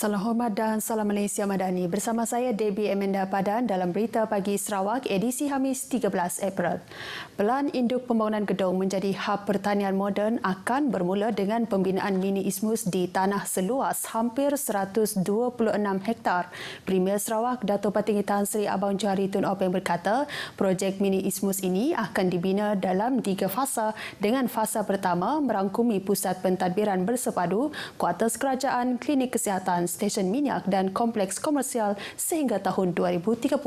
Salam hormat dan salam Malaysia Madani. Bersama saya Debbie Amanda Padan dalam Berita Pagi Sarawak edisi Khamis 13 April. Pelan induk pembangunan gedung menjadi hub pertanian moden akan bermula dengan pembinaan mini Ismus di tanah seluas hampir 126 hektar. Premier Sarawak Dato' Patinggi Tan Sri Abang Johari Tun Openg berkata, projek mini Ismus ini akan dibina dalam 3 fasa dengan fasa pertama merangkumi pusat pentadbiran bersepadu, kuartus kerajaan, klinik kesihatan, stesen minyak dan kompleks komersial sehingga tahun 2030.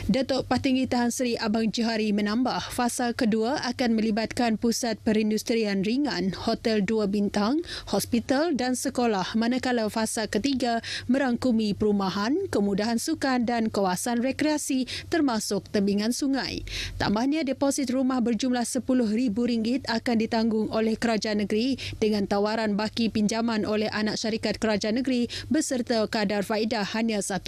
Datuk Patinggi Tan Sri Abang Johari menambah, fasa kedua akan melibatkan pusat perindustrian ringan, hotel 2 bintang, hospital dan sekolah, manakala fasa ketiga merangkumi perumahan, kemudahan sukan dan kawasan rekreasi termasuk tebingan sungai. Tambahnya, deposit rumah berjumlah RM10,000 akan ditanggung oleh kerajaan negeri dengan tawaran baki pinjaman oleh anak syarikat kerajaan negeri beserta kadar faedah hanya 1%.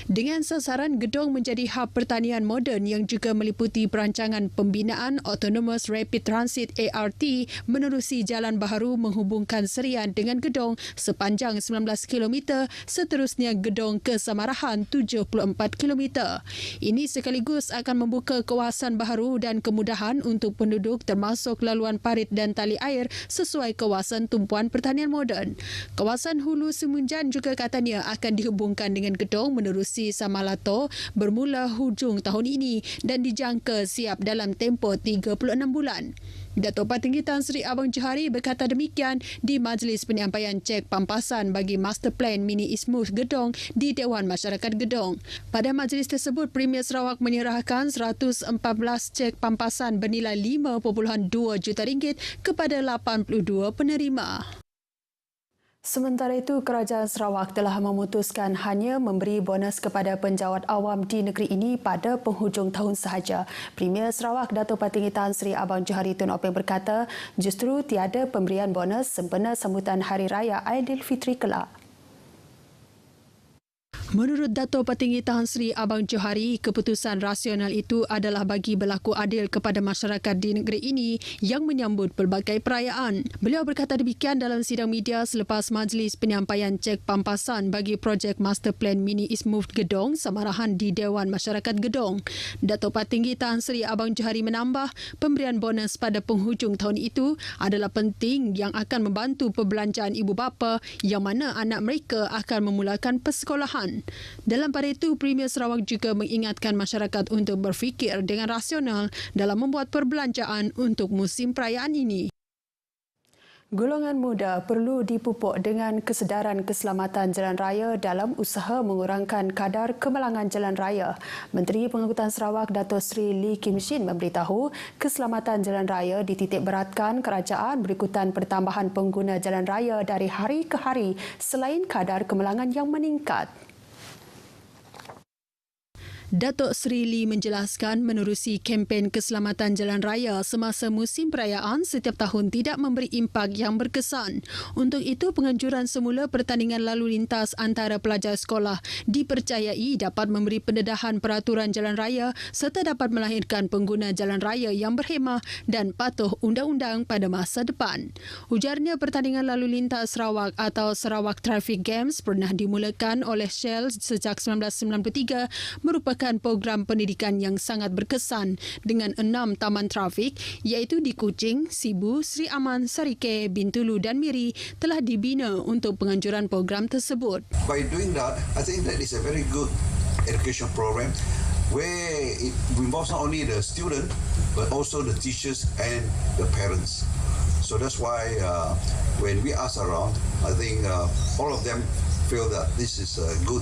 Dengan sasaran gedung menjadi hub pertanian moden yang juga meliputi perancangan pembinaan Autonomous Rapid Transit ART menerusi jalan baharu menghubungkan Serian dengan Gedong sepanjang 19 km, seterusnya Gedong ke Samarahan 74 km. Ini sekaligus akan membuka kawasan baharu dan kemudahan untuk penduduk termasuk laluan parit dan tali air sesuai kawasan tumpuan pertanian moden. Kawasan Hulu Semunjan juga katanya akan dihubungkan dengan Gedong menerusi Samalato bermula hujung tahun ini dan dijangka siap dalam tempoh 36 bulan. Dato' Patinggi Tan Sri Abang Johari berkata demikian di Majlis Penyampaian Cek Pampasan bagi Master Plan Mini Ismus Gedong di Dewan Masyarakat Gedong. Pada majlis tersebut, Premier Sarawak menyerahkan 114 cek pampasan bernilai RM5.2 juta kepada 82 penerima. Sementara itu, Kerajaan Sarawak telah memutuskan hanya memberi bonus kepada penjawat awam di negeri ini pada penghujung tahun sahaja. Premier Sarawak Dato' Patinggi Tan Sri Abang Johari Tun Openg berkata, justru tiada pemberian bonus sempena sambutan Hari Raya Aidilfitri kelak. Menurut Dato' Patinggi Tan Sri Abang Johari, keputusan rasional itu adalah bagi berlaku adil kepada masyarakat di negeri ini yang menyambut pelbagai perayaan. Beliau berkata demikian dalam sidang media selepas Majlis Penyampaian Cek Pampasan bagi projek Master Plan Mini Ismus Gedong Samarahan di Dewan Masyarakat Gedong. Dato' Patinggi Tan Sri Abang Johari menambah, pemberian bonus pada penghujung tahun itu adalah penting yang akan membantu perbelanjaan ibu bapa yang mana anak mereka akan memulakan persekolahan. Dalam pada itu, Premier Sarawak juga mengingatkan masyarakat untuk berfikir dengan rasional dalam membuat perbelanjaan untuk musim perayaan ini. Golongan muda perlu dipupuk dengan kesedaran keselamatan jalan raya dalam usaha mengurangkan kadar kemalangan jalan raya. Menteri Pengangkutan Sarawak Dato' Sri Lee Kim Shin memberitahu keselamatan jalan raya dititikberatkan kerajaan berikutan pertambahan pengguna jalan raya dari hari ke hari selain kadar kemalangan yang meningkat. Dato' Sri Lee menjelaskan menerusi kempen keselamatan jalan raya semasa musim perayaan setiap tahun tidak memberi impak yang berkesan. Untuk itu, penganjuran semula pertandingan lalu lintas antara pelajar sekolah dipercayai dapat memberi pendedahan peraturan jalan raya serta dapat melahirkan pengguna jalan raya yang berhemah dan patuh undang-undang pada masa depan. Ujarnya, pertandingan lalu lintas Sarawak atau Sarawak Traffic Games pernah dimulakan oleh Shell sejak 1993 merupakan program pendidikan yang sangat berkesan dengan 6 taman trafik iaitu di Kuching, Sibu, Sri Aman, Sarike, Bintulu dan Miri telah dibina untuk penganjuran program tersebut. By doing that, I think that is a very good education program where it involves not only the student but also the teachers and the parents. So that's why when we ask around, I think all of them feel that this is a good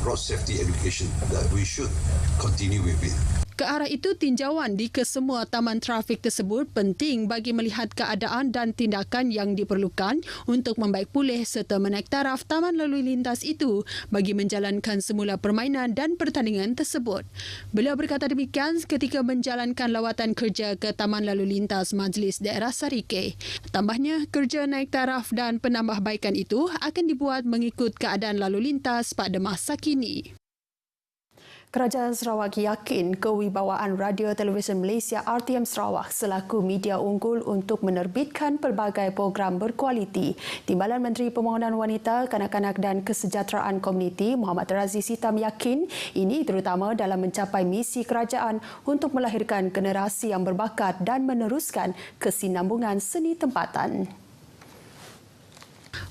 road safety education that we should continue with it. Ke arah itu, tinjauan di kesemua taman trafik tersebut penting bagi melihat keadaan dan tindakan yang diperlukan untuk membaik pulih serta menaik taraf taman lalu lintas itu bagi menjalankan semula permainan dan pertandingan tersebut. Beliau berkata demikian ketika menjalankan lawatan kerja ke Taman Lalu Lintas Majlis Daerah Sarike. Tambahnya, kerja naik taraf dan penambahbaikan itu akan dibuat mengikut keadaan lalu lintas pada masa kini. Kerajaan Sarawak yakin kewibawaan Radio Televisyen Malaysia RTM Sarawak selaku media unggul untuk menerbitkan pelbagai program berkualiti. Timbalan Menteri Permohonan Wanita, Kanak-kanak dan Kesejahteraan Komuniti Muhammad Raziz Hitam yakin ini terutama dalam mencapai misi kerajaan untuk melahirkan generasi yang berbakat dan meneruskan kesinambungan seni tempatan.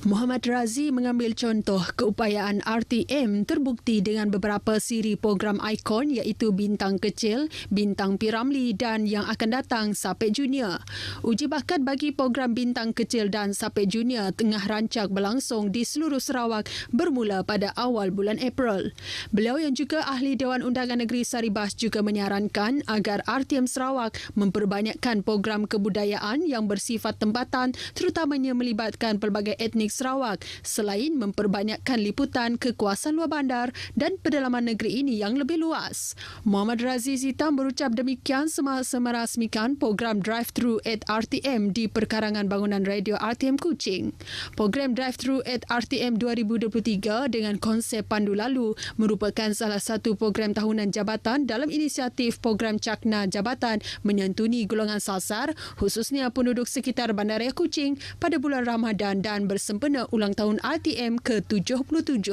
Muhammad Razi mengambil contoh keupayaan RTM terbukti dengan beberapa siri program ikon iaitu Bintang Kecil, Bintang Piramli dan yang akan datang Sapek Junior. Uji bakat bagi program Bintang Kecil dan Sapek Junior tengah rancak berlangsung di seluruh Sarawak bermula pada awal bulan April. Beliau yang juga ahli Dewan Undangan Negeri Saribas juga menyarankan agar RTM Sarawak memperbanyakkan program kebudayaan yang bersifat tempatan terutamanya melibatkan pelbagai etnik Sarawak selain memperbanyakkan liputan kekuasaan luar bandar dan pedalaman negeri ini yang lebih luas. Muhammad Raziz Hitam berucap demikian semasa merasmikan program Drive-Thru at RTM di perkarangan bangunan radio RTM Kuching. Program Drive-Thru at RTM 2023 dengan konsep pandu lalu merupakan salah satu program tahunan jabatan dalam inisiatif program Cakna Jabatan menyantuni golongan sasar khususnya penduduk sekitar Bandaraya Kuching pada bulan Ramadan dan bersempena ulang tahun RTM ke-77.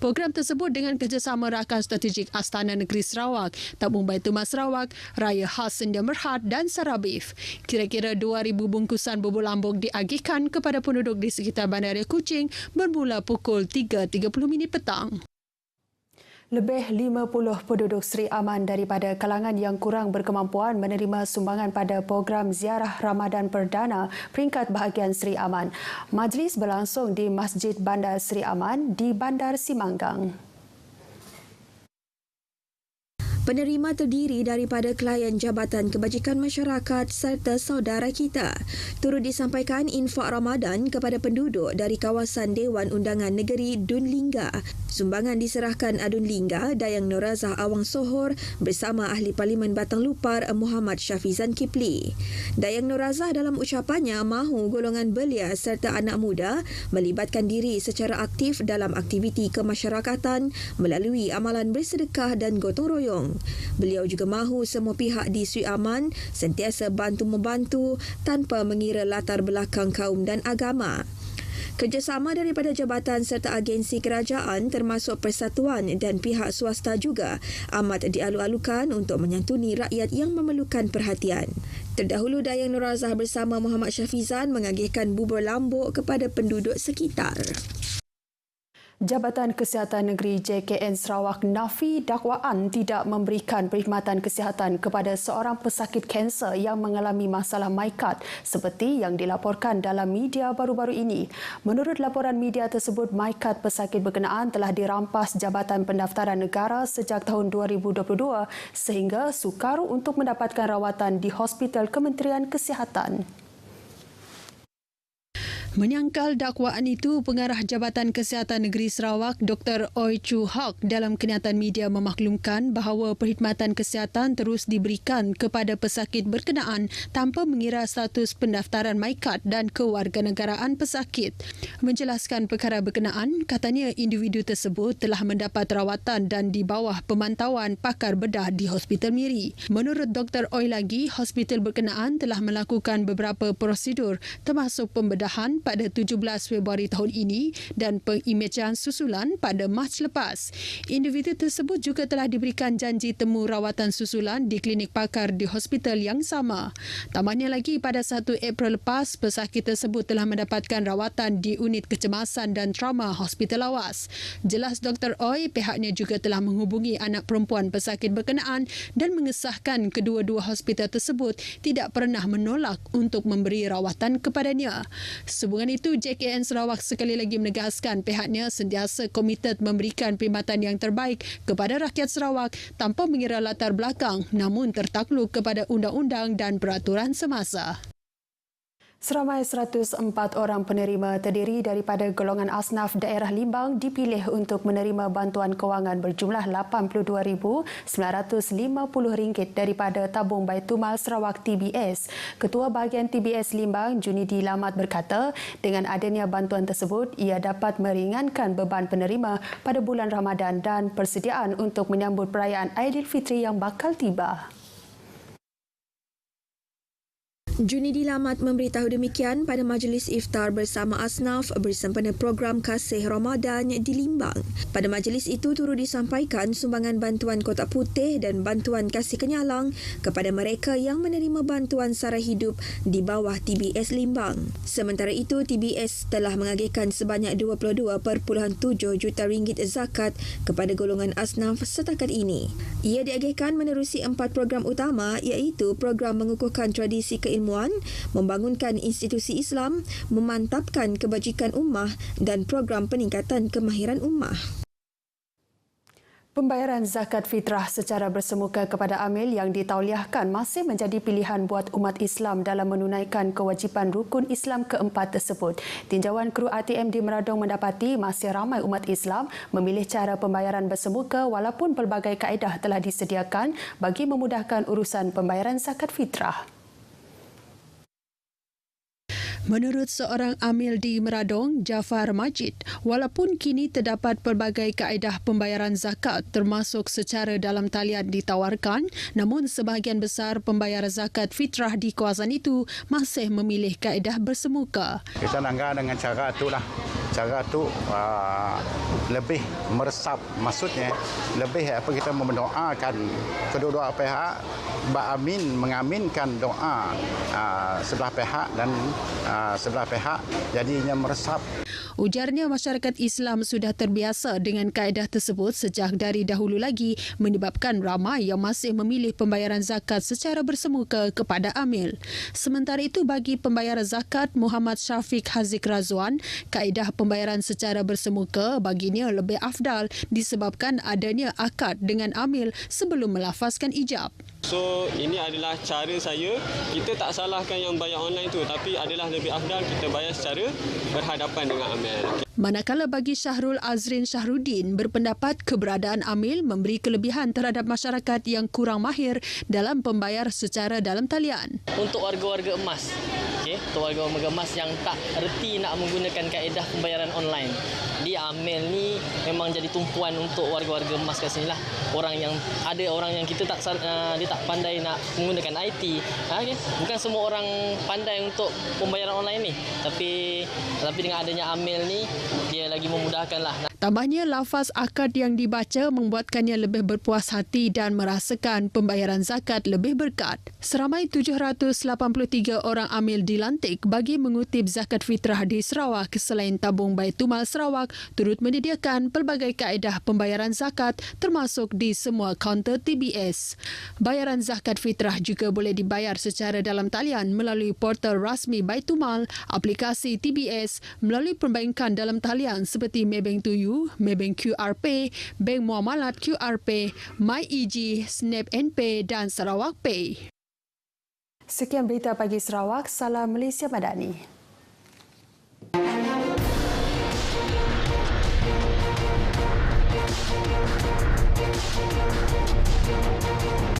Program tersebut dengan kerjasama rakan strategik Astana Negeri Sarawak, Tabung Baitul Mas Sarawak, Raya Khas Sendia Merhad dan Sarabif. Kira-kira 2,000 bungkusan bubur lambung diagihkan kepada penduduk di sekitar Bandaraya Kuching bermula pukul 3.30 petang. Lebih 50 penduduk Seri Aman daripada kalangan yang kurang berkemampuan menerima sumbangan pada program Ziarah Ramadan Perdana peringkat bahagian Seri Aman. Majlis berlangsung di Masjid Bandar Seri Aman di Bandar Simanggang. Penerima terdiri daripada klien Jabatan Kebajikan Masyarakat serta saudara kita. Turut disampaikan infak Ramadan kepada penduduk dari kawasan Dewan Undangan Negeri Dun Lingga. Sumbangan diserahkan Adun Lingga, Dayang Norazah Awang Sohor bersama Ahli Parlimen Batang Lupar Muhammad Syafizan Kipli. Dayang Norazah dalam ucapannya mahu golongan belia serta anak muda melibatkan diri secara aktif dalam aktiviti kemasyarakatan melalui amalan bersedekah dan gotong royong. Beliau juga mahu semua pihak di Sri Aman sentiasa bantu-membantu tanpa mengira latar belakang kaum dan agama. Kerjasama daripada jabatan serta agensi kerajaan termasuk persatuan dan pihak swasta juga amat dialu-alukan untuk menyantuni rakyat yang memerlukan perhatian. Terdahulu Dayang Norazah bersama Muhammad Syafizan mengagihkan bubur lambuk kepada penduduk sekitar. Jabatan Kesihatan Negeri JKN Sarawak nafi dakwaan tidak memberikan perkhidmatan kesihatan kepada seorang pesakit kanser yang mengalami masalah maikat seperti yang dilaporkan dalam media baru-baru ini. Menurut laporan media tersebut, maikat pesakit berkenaan telah dirampas Jabatan Pendaftaran Negara sejak tahun 2022 sehingga sukar untuk mendapatkan rawatan di Hospital Kementerian Kesihatan. Menyangkal dakwaan itu, Pengarah Jabatan Kesihatan Negeri Sarawak Dr. Oi Chu Hok dalam kenyataan media memaklumkan bahawa perkhidmatan kesihatan terus diberikan kepada pesakit berkenaan tanpa mengira status pendaftaran maikat dan kewarganegaraan pesakit. Menjelaskan perkara berkenaan, katanya individu tersebut telah mendapat rawatan dan di bawah pemantauan pakar bedah di Hospital Miri. Menurut Dr. Oi lagi, hospital berkenaan telah melakukan beberapa prosedur termasuk pembedahan pada 17 Februari tahun ini dan pengimejan susulan pada Mac lepas. Individu tersebut juga telah diberikan janji temu rawatan susulan di klinik pakar di hospital yang sama. Tambahnya lagi, pada 1 April lepas, pesakit tersebut telah mendapatkan rawatan di unit kecemasan dan trauma Hospital Lawas. Jelas Dr. Oi, pihaknya juga telah menghubungi anak perempuan pesakit berkenaan dan mengesahkan kedua-dua hospital tersebut tidak pernah menolak untuk memberi rawatan kepadanya. Sehubungan itu, JKN Sarawak sekali lagi menegaskan pihaknya sentiasa komited memberikan perkhidmatan yang terbaik kepada rakyat Sarawak tanpa mengira latar belakang namun tertakluk kepada undang-undang dan peraturan semasa. Seramai 104 orang penerima terdiri daripada golongan asnaf daerah Limbang dipilih untuk menerima bantuan kewangan berjumlah RM82,950 daripada Tabung Baitumal Sarawak TBS. Ketua Bahagian TBS Limbang, Junidi Lamat berkata, dengan adanya bantuan tersebut, ia dapat meringankan beban penerima pada bulan Ramadan dan persediaan untuk menyambut perayaan Aidilfitri yang bakal tiba. Junidi Lamat memberitahu demikian pada majlis iftar bersama asnaf bersempena program Kasih Ramadan di Limbang. Pada majlis itu turut disampaikan sumbangan bantuan kotak putih dan bantuan kasih kenyalang kepada mereka yang menerima bantuan sara hidup di bawah TBS Limbang. Sementara itu, TBS telah mengagihkan sebanyak 22.7 juta ringgit zakat kepada golongan asnaf setakat ini. Ia diagihkan menerusi 4 program utama, iaitu program mengukuhkan tradisi keilmuan, membangunkan institusi Islam, memantapkan kebajikan ummah dan program peningkatan kemahiran ummah. Pembayaran zakat fitrah secara bersemuka kepada amil yang ditauliahkan masih menjadi pilihan buat umat Islam dalam menunaikan kewajipan rukun Islam keempat tersebut. Tinjauan kru ATM di Meradong mendapati masih ramai umat Islam memilih cara pembayaran bersemuka walaupun pelbagai kaedah telah disediakan bagi memudahkan urusan pembayaran zakat fitrah. Menurut seorang amil di Meradong, Jafar Majid, walaupun kini terdapat pelbagai kaedah pembayaran zakat termasuk secara dalam talian ditawarkan, namun sebahagian besar pembayar zakat fitrah di kawasan itu masih memilih kaedah bersemuka. Kita langgar dengan cara itulah. Cara tu lebih meresap, maksudnya lebih kita mendoakan kedua-dua pihak, mengaminkan doa sebelah pihak dan sebelah pihak, jadinya meresap. Ujarnya masyarakat Islam sudah terbiasa dengan kaedah tersebut sejak dari dahulu lagi, menyebabkan ramai yang masih memilih pembayaran zakat secara bersemuka kepada amil. Sementara itu, bagi pembayar zakat Muhammad Syafiq Haziq Razwan, kaedah pembayaran secara bersemuka baginya lebih afdal disebabkan adanya akad dengan amil sebelum melafazkan ijab. So, ini adalah cara saya. Kita tak salahkan yang bayar online tu, tapi adalah lebih afdal kita bayar secara berhadapan dengan amil. Manakala bagi Syahrul Azrin Syahruddin berpendapat keberadaan amil memberi kelebihan terhadap masyarakat yang kurang mahir dalam pembayar secara dalam talian. Untuk warga-warga emas, untuk warga-warga emas yang tak erti nak menggunakan kaedah pembayaran online, di amil ni memang jadi tumpuan untuk warga-warga emas kat sini lah. Orang yang kita dia tak pandai nak menggunakan IT. Bukan semua orang pandai untuk pembayaran online ni, tapi dengan adanya amil ni, dia lagi memudahkan lah. Tambahnya, lafaz akad yang dibaca membuatkannya lebih berpuas hati dan merasakan pembayaran zakat lebih berkat. Seramai 783 orang amil dilantik bagi mengutip zakat fitrah di Sarawak selain Tabung Baitumal Sarawak turut menyediakan pelbagai kaedah pembayaran zakat termasuk di semua kaunter TBS. Bayaran zakat fitrah juga boleh dibayar secara dalam talian melalui portal rasmi Baitumal, aplikasi TBS, melalui perbankan dalam talian seperti Maybank Tuju, Maybank QR Pay, Bank Muamalat QR Pay, MyEG, Snap NPay dan Sarawak Pay. Sekian berita pagi Sarawak. Salam Malaysia Madani.